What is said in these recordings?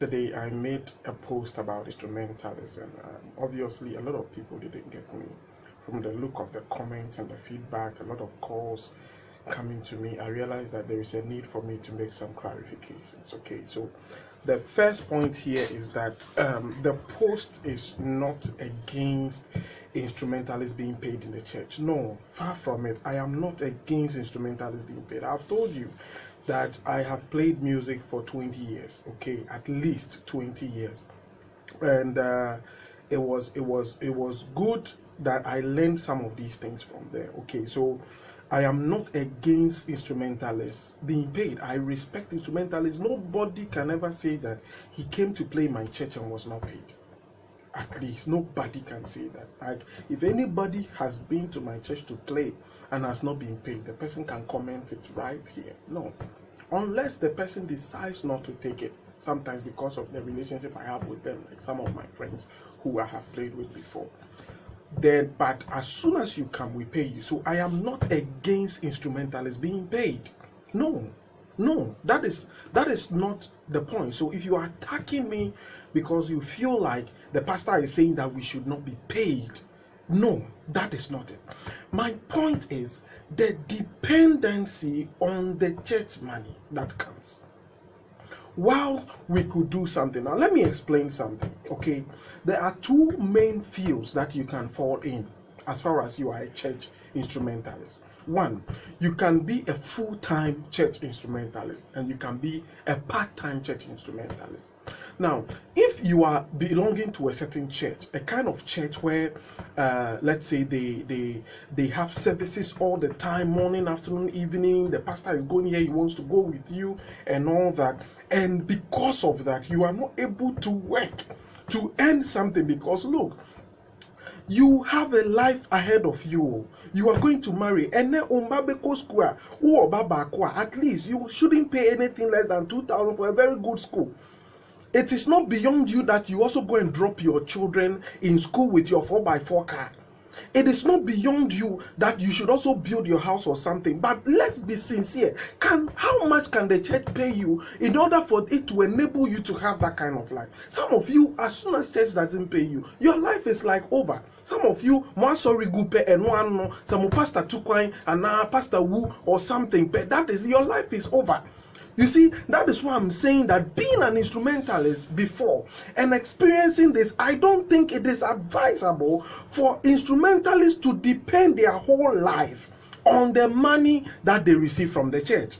Today I made a post about instrumentalism, and obviously a lot of people didn't get me. From the look of the comments and the feedback, a lot of calls coming to me, I realized that there is a need for me to make some clarifications. Okay, so the first point here is that the post is not against instrumentalists being paid in the church. No, far from it. I am not against instrumentalists being paid. I've told you that I have played music for 20 years, okay, at least 20 years, and it was good that I learned some of these things from there. Okay, so I am not against instrumentalists being paid. I respect instrumentalists. Nobody can ever say that he came to play my church and was not paid. At least nobody can say that. Like, if anybody has been to my church to play and has not been paid, the person can comment it right here. No, unless the person decides not to take it, sometimes because of the relationship I have with them, like some of my friends who I have played with before. Then, but as soon as you come, we pay you. So I am not against instrumentalists being paid. No, that is not the point. So if you are attacking me because you feel like the pastor is saying that we should not be paid, no, that is not it. My point is the dependency on the church money that comes. Whilst we could do something. Now let me explain something. Okay, there are two main fields that you can fall in as far as you are a church instrumentalist. One, you can be a full-time church instrumentalist, and you can be a part-time church instrumentalist. Now, if you are belonging to a certain church, a kind of church where, let's say they have services all the time, morning, afternoon, evening, the pastor is going here, he wants to go with you, and all that, and because of that, you are not able to work to earn something, because look, you have a life ahead of you. You are going to marry. And then at least you shouldn't pay anything less than 2,000 for a very good school. It is not beyond you that you also go and drop your children in school with your 4x4 car. It is not beyond you that you should also build your house or something. But let's be sincere. How much can the church pay you in order for it to enable you to have that kind of life? Some of you, as soon as church doesn't pay you, your life is like over. Some of you, sorry, and one no, some pastor Tukwain and now pastor Wu or something, but that is your life is over. You see, that is why I'm saying that being an instrumentalist before and experiencing this, I don't think it is advisable for instrumentalists to depend their whole life on the money that they receive from the church.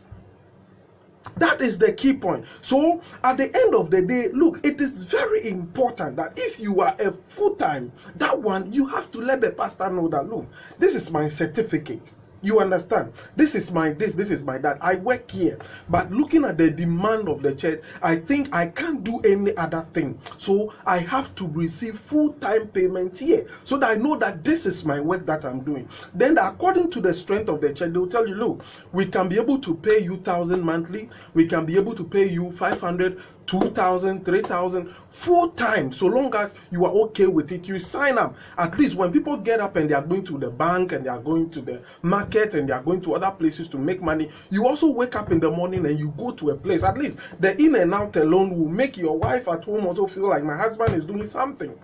That is the key point. So at the end of the day, look, it is very important that if you are a full-time, that one, you have to let the pastor know that, look, this is my certificate. You understand? This is my this is my that. I work here. But looking at the demand of the church, I think I can't do any other thing. So I have to receive full-time payment here so that I know that this is my work that I'm doing. Then according to the strength of the church, they will tell you, look, we can be able to pay you 1,000 monthly. We can be able to pay you 500, 2,000, 3,000 full time, so long as you are okay with it. You sign up. At least when people get up and they are going to the bank and they are going to the market and they are going to other places to make money, you also wake up in the morning and you go to a place. At least the in and out alone will make your wife at home also feel like my husband is doing something.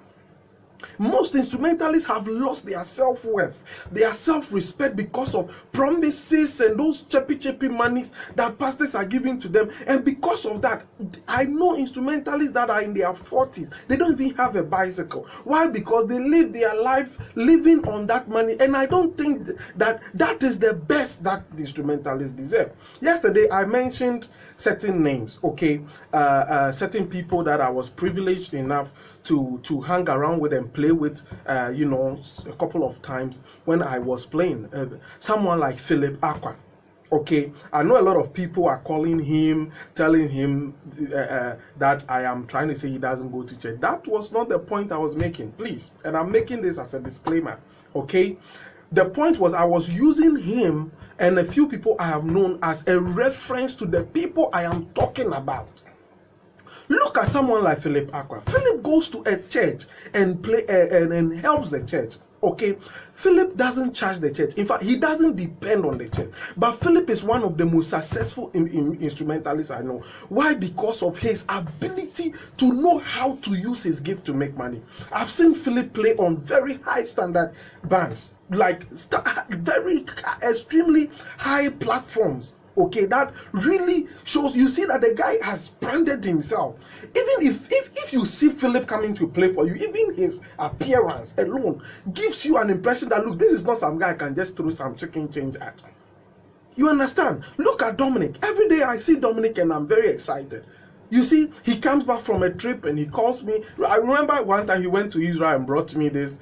Most instrumentalists have lost their self-worth, their self-respect because of promises and those chippy monies that pastors are giving to them. And because of that, I know instrumentalists that are in their 40s, they don't even have a bicycle. Why? Because they live their life living on that money. And I don't think that is the best that the instrumentalists deserve. Yesterday, I mentioned certain names, okay, certain people that I was privileged enough to hang around with and play with, a couple of times when I was playing. Someone like Philip Aqua. Okay, I know a lot of people are calling him, telling him that I am trying to say he doesn't go to church. That was not the point I was making, please. And I'm making this as a disclaimer, okay? The point was I was using him and a few people I have known as a reference to the people I am talking about. Look at someone like Philip Aqua. Philip goes to a church and play and helps the church. Okay, Philip doesn't charge the church. In fact, he doesn't depend on the church. But Philip is one of the most successful instrumentalists I know. Why? Because of his ability to know how to use his gift to make money. I've seen Philip play on very high standard bands, like very extremely high platforms. Okay, that really shows, you see that the guy has branded himself. Even if you see Philip coming to play for you, even his appearance alone gives you an impression that, look, this is not some guy I can just throw some chicken change at. You understand? Look at Dominic. Every day I see Dominic and I'm very excited. You see, he comes back from a trip and he calls me. I remember one time he went to Israel and brought me this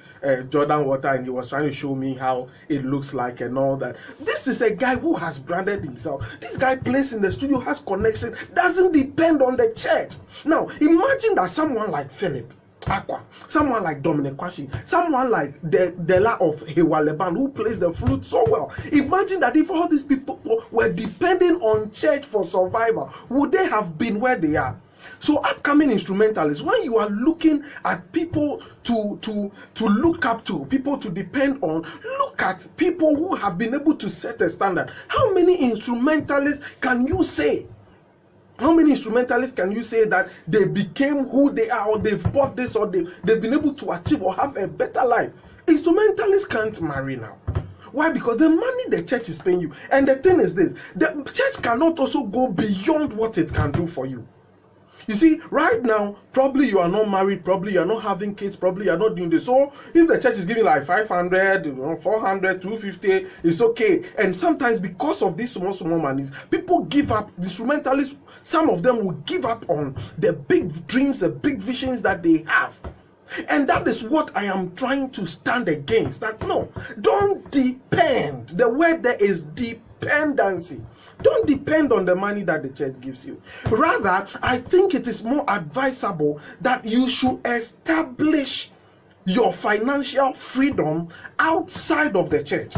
Jordan water, and he was trying to show me how it looks like and all that. This is a guy who has branded himself. This guy plays in the studio, has connection, doesn't depend on the church. Now, imagine that someone like Philip Aqua, someone like Dominic Kwashi, someone like Dela of Hewaleban, who plays the flute so well. Imagine that if all these people were depending on church for survival, would they have been where they are? So upcoming instrumentalists, when you are looking at people to look up to, people to depend on, look at people who have been able to set a standard. How many instrumentalists can you say? How many instrumentalists can you say that they became who they are, or they've bought this, or they've been able to achieve or have a better life? Instrumentalists can't marry now. Why? Because the money the church is paying you. And the thing is this, the church cannot also go beyond what it can do for you. You see, right now, probably you are not married, probably you are not having kids, probably you are not doing this. So if the church is giving like 500, 400, 250, it's okay. And sometimes because of these small monies, people give up. The instrumentalists, some of them will give up on the big dreams, the big visions that they have. And that is what I am trying to stand against. That no, don't depend. The word there is dependency. Don't depend on the money that the church gives you. Rather, I think it is more advisable that you should establish your financial freedom outside of the church.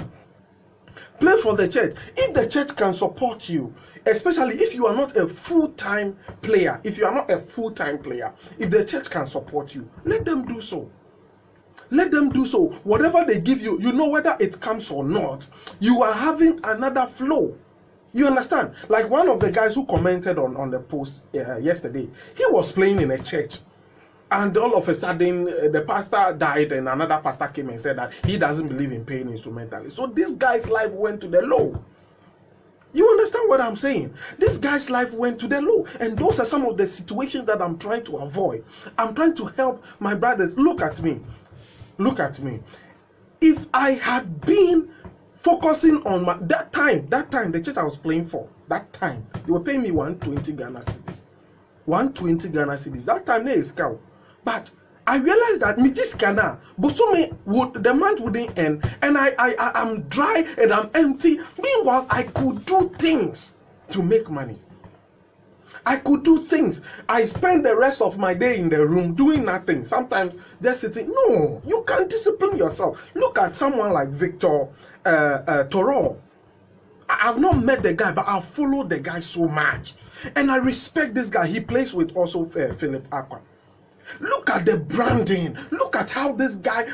Play for the church. If the church can support you, especially if you are not a full-time player, if the church can support you, let them do so. Let them do so. Whatever they give you, you know whether it comes or not, you are having another flow. You understand? Like one of the guys who commented on the post yesterday, he was playing in a church. And all of a sudden, the pastor died and another pastor came and said that he doesn't believe in paying instrumentalists. So this guy's life went to the low. You understand what I'm saying? This guy's life went to the low. And those are some of the situations that I'm trying to avoid. I'm trying to help my brothers. Look at me. Look at me. If I had been focusing on that time, the church I was playing for, that time, they were paying me 120 Ghana cedis. 120 Ghana cedis. That time, there is cow. But I realized that me this Ghana, the month wouldn't end, and I'm dry and I'm empty. Meanwhile, I could do things to make money. I could do things. I spend the rest of my day in the room doing nothing. Sometimes just sitting. No, you can discipline yourself. Look at someone like Victor Toro. I've not met the guy, but I've followed the guy so much. And I respect this guy. He plays with also Philip Aqua. Look at the branding. Look at how this guy,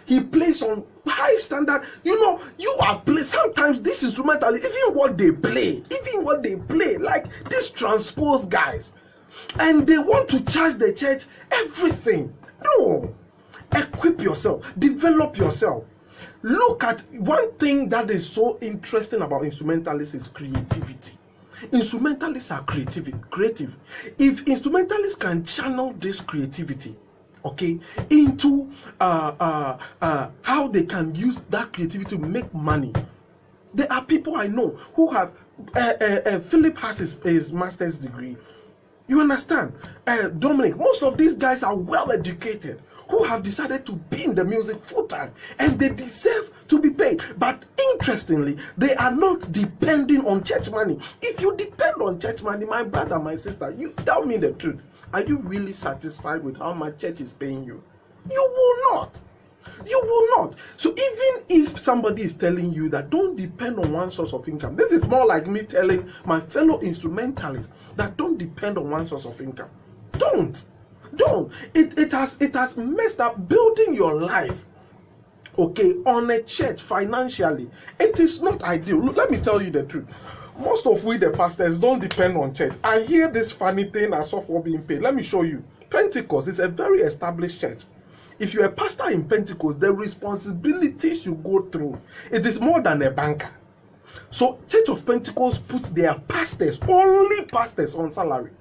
he plays on high standard. You are play. Sometimes this instrumental, even what they play, like these transposed guys, and they want to charge the church everything. No, equip yourself, develop yourself. Look at one thing that is so interesting about instrumentalists is creativity. Instrumentalists are creative. If instrumentalists can channel this creativity, okay, into how they can use that creativity to make money. There are people I know who have Philip has his master's degree. You understand? Dominic, most of these guys are well educated, who have decided to be in the music full time, and they deserve to be paid. But interestingly, they are not depending on church money. If you depend on church money, my brother, my sister, you tell me the truth. Are you really satisfied with how much church is paying you? You will not. You will not. So even if somebody is telling you that don't depend on one source of income, this is more like me telling my fellow instrumentalists that don't depend on one source of income. Don't. It has messed up building your life okay, on a church financially, it is not ideal. Look, let me tell you the truth. Most of we, the pastors, don't depend on church. I hear this funny thing as of for being paid. Let me show you. Pentecost is a very established church. If you're a pastor in Pentecost, the responsibilities you go through, it is more than a banker. So Church of Pentecost put their pastors, only pastors, on salary.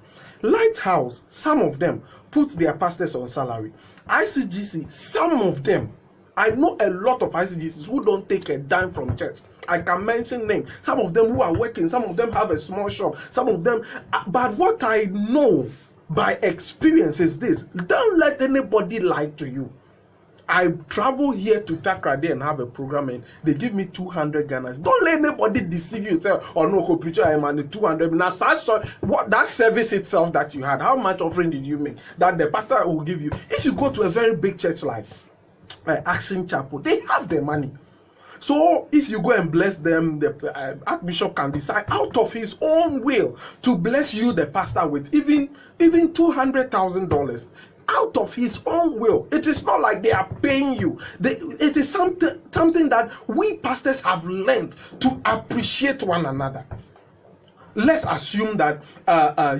Lighthouse, some of them put their pastors on salary. ICGC, some of them. I know a lot of ICGCs who don't take a dime from church. I can mention names. Some of them who are working, some of them have a small shop, some of them. But what I know by experience is this: don't let anybody lie to you. I travel here to Takrady and have a program, and they give me 200 Ghanas. Don't let anybody deceive you. Say, oh no, preacher, I'm on 200. Now, what that service itself that you had, how much offering did you make? That the pastor will give you. If you go to a very big church like Action Chapel, they have the money. So if you go and bless them, the Archbishop can decide out of his own will to bless you, the pastor, with even $200,000. Out of his own will. It is not like they are paying you. It is something that we pastors have learned to appreciate one another. Let's assume that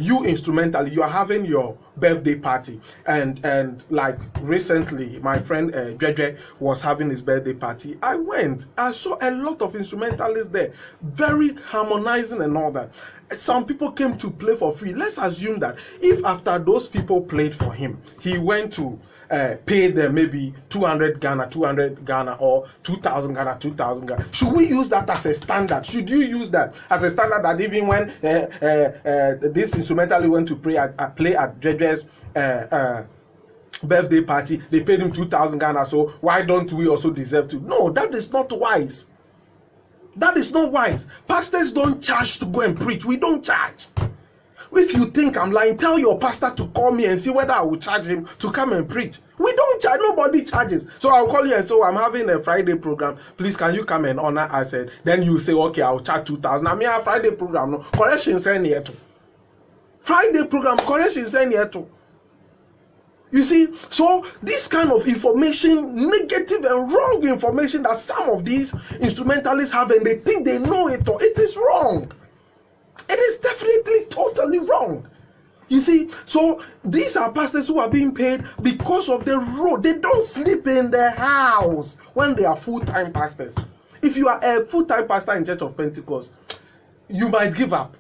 you instrumentally, you are having your birthday party, and like recently my friend Dredre was having his birthday party. I saw a lot of instrumentalists there, very harmonizing and all that. Some people came to play for free. Let's assume that if after those people played for him, he went to pay them maybe 200 Ghana, or 2,000 Ghana. Should we use that as a standard? Should you use that as a standard, that even when this instrumentalist went to play at Dredre's birthday party, they paid him 2,000 Ghana, so why don't we also deserve to? No, that is not wise. That is not wise. Pastors don't charge to go and preach. We don't charge. If you think I'm lying, tell your pastor to call me and see whether I will charge him to come and preach. We don't charge. Nobody charges. So I'll call you and say, I'm having a Friday program. Please, can you come and honor? I said, then you say, okay, I'll charge 2,000. I mean, a Friday program. No correction, send here too. Friday program, correction, send here too. You see, so this kind of information, negative and wrong information that some of these instrumentalists have, and they think they know it, or it is wrong. It is definitely totally wrong. You see, so these are pastors who are being paid because of the road. They don't sleep in their house when they are full-time pastors. If you are a full-time pastor in Church of Pentecost, you might give up.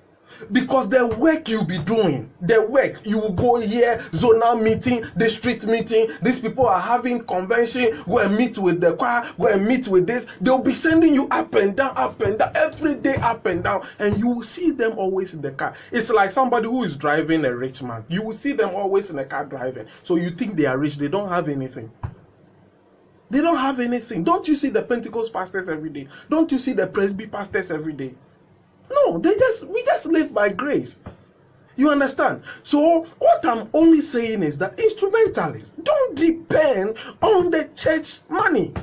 Because the work you'll be doing, you will go here, zonal meeting, district meeting, these people are having convention, go and meet with the choir, go and meet with this. They'll be sending you up and down, every day up and down, and you will see them always in the car. It's like somebody who is driving a rich man. You will see them always in the car driving. So you think they are rich, they don't have anything. They don't have anything. Don't you see the Pentecost pastors every day? Don't you see the Presby pastors every day? No, we just live by grace. You understand? So what I'm only saying is that instrumentalists don't depend on the church money.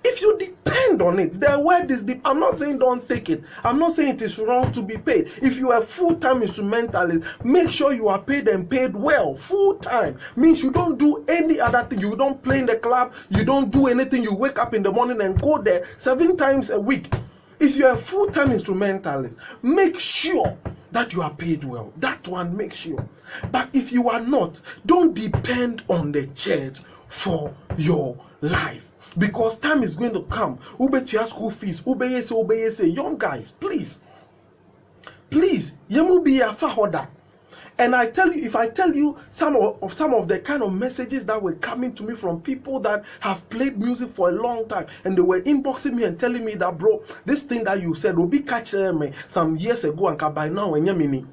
If you depend on it, the word is deep. I'm not saying don't take it. I'm not saying it is wrong to be paid. If you are a full-time instrumentalist, make sure you are paid and paid well. Full-time means you don't do any other thing. You don't play in the club. You don't do anything. You wake up in the morning and go there 7 times a week. If you are a full-time instrumentalist, make sure that you are paid well. That one, make sure. But if you are not, don't depend on the church for your life. Because time is going to come. Ube to your school fees. Ube say, young guys, please. You be a fahoda. And I tell you, if I tell you some of the kind of messages that were coming to me from people that have played music for a long time, and they were inboxing me and telling me that, bro, this thing that you said will be catching me some years ago, and by now, and Yamini.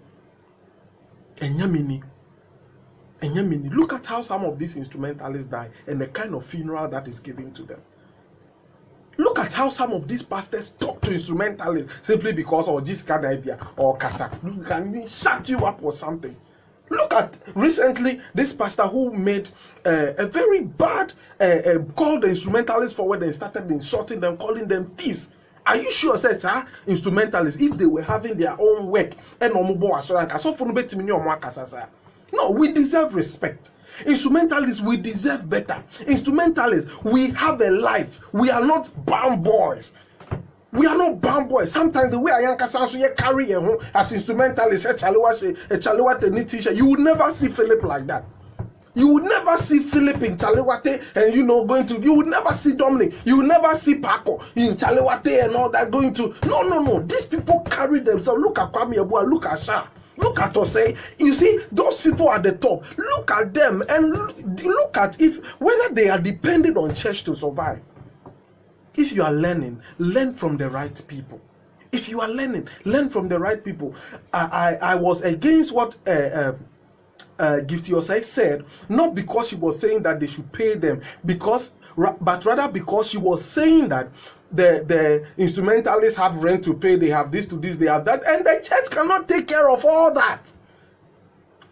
Look at how some of these instrumentalists die and the kind of funeral that is given to them. Look at how some of these pastors talk to instrumentalists simply because of this Kadabia or Kasa. Can shut you up or something. Look at recently this pastor who made a very bad called the instrumentalists forward and started insulting them, calling them thieves. Are you sure, says instrumentalists, if they were having their own work and No, we deserve respect. Instrumentalists, we deserve better. Instrumentalists, we have a life. We are not bound boys. We are not bound boys. Sometimes the way I am so you carry as instrumentalists, a Chaliwate t-shirt, you would never see Philip like that. You would never see Philip in Chaliwate and you would never see Dominic. You would never see Paco in Chaliwate and all that going to. No. These people carry themselves. Look at Kwame Abua, look at Shah. Look at us, you see, those people at the top, look at them and look at whether they are dependent on church to survive. If you are learning, learn from the right people. If you are learning, learn from the right people. I was against what Gift Yosai said, not because she was saying that they should pay them, but rather because she was saying that the instrumentalists have rent to pay, they have this to this, they have that, and the church cannot take care of all that.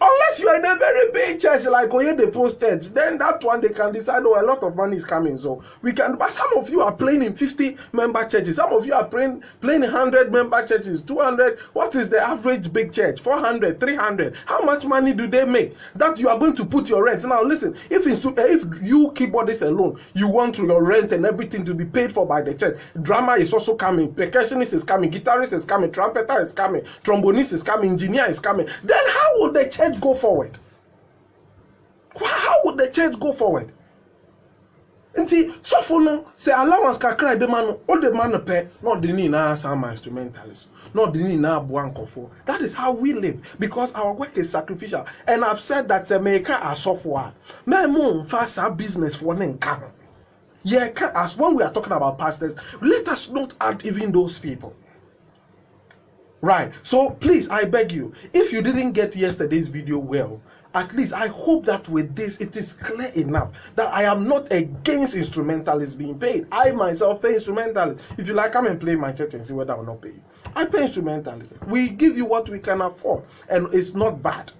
Unless you are in a very big church like Oyede Post Church, then that one they can decide, oh, a lot of money is coming, so we can. But some of you are playing in 50-member churches. Some of you are playing in 100-member churches, 200. What is the average big church? 400, 300. How much money do they make that you are going to put your rent? Now listen, if you keyboardists alone, you want your rent and everything to be paid for by the church. Drama is also coming, percussionist is coming, guitarist is coming, trumpeter is coming, trombonist is coming, engineer is coming. Then how will the church go forward? How would the church go forward? So for no say allowance kakra the man all the man pay not the need na some instrumentalists, not the need na buankofo. That is how we live, because our work is sacrificial. And I've said that America are software. Me mo fast business for nka. Yeah, as when we are talking about pastors, let us not add even those people. Right, so please, I beg you, if you didn't get yesterday's video well, at least I hope that with this it is clear enough that I am not against instrumentalists being paid. I myself pay instrumentalists. If you like, come and play my church and see whether I will not pay you. I pay instrumentalists. We give you what we can afford, and it's not bad.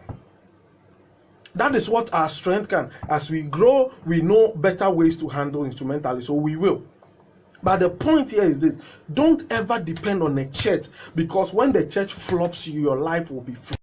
That is what our strength can. As we grow, we know better ways to handle instrumentalists, so we will. But the point here is this: don't ever depend on a church, because when the church flops you, your life will be flopped.